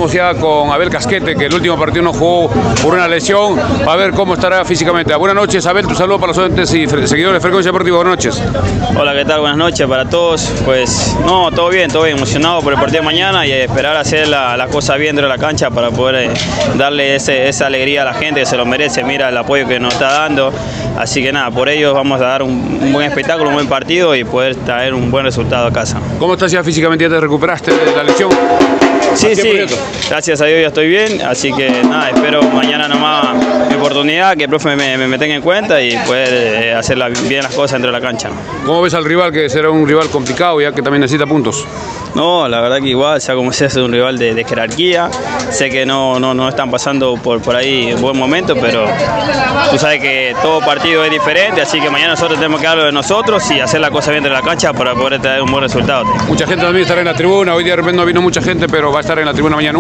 Estamos ya con Abel Casquete, que el último partido no jugó por una lesión, a ver cómo estará físicamente. Buenas noches, Abel, tu saludo para los oyentes y seguidores de Frecuencia Deportiva. Buenas noches. Hola, ¿qué tal? Buenas noches para todos. Pues no, todo bien, emocionado por el partido de mañana y esperar hacer la cosa bien dentro de la cancha para poder darle esa alegría a la gente que se lo merece. Mira el apoyo que nos está dando, así que nada, por ello vamos a dar un buen espectáculo, un buen partido y poder traer un buen resultado a casa. ¿Cómo estás ya físicamente? ¿Ya te recuperaste de la lesión? Sí, gracias a Dios ya estoy bien, así que nada, espero mañana nomás mi oportunidad, que el profe me tenga en cuenta y poder hacer bien las cosas dentro de la cancha. ¿Cómo ves al rival, que será un rival complicado ya que también necesita puntos? No, la verdad que igual, sea como sea, es un rival de jerarquía. Sé que no están pasando por ahí un buen momento, pero tú sabes que todo partido es diferente, así que mañana nosotros tenemos que darlo de nosotros y hacer la cosa bien dentro de la cancha para poder traer un buen resultado. Mucha gente también estará en la tribuna, hoy día de repente no vino mucha gente, pero va a estar en la tribuna mañana.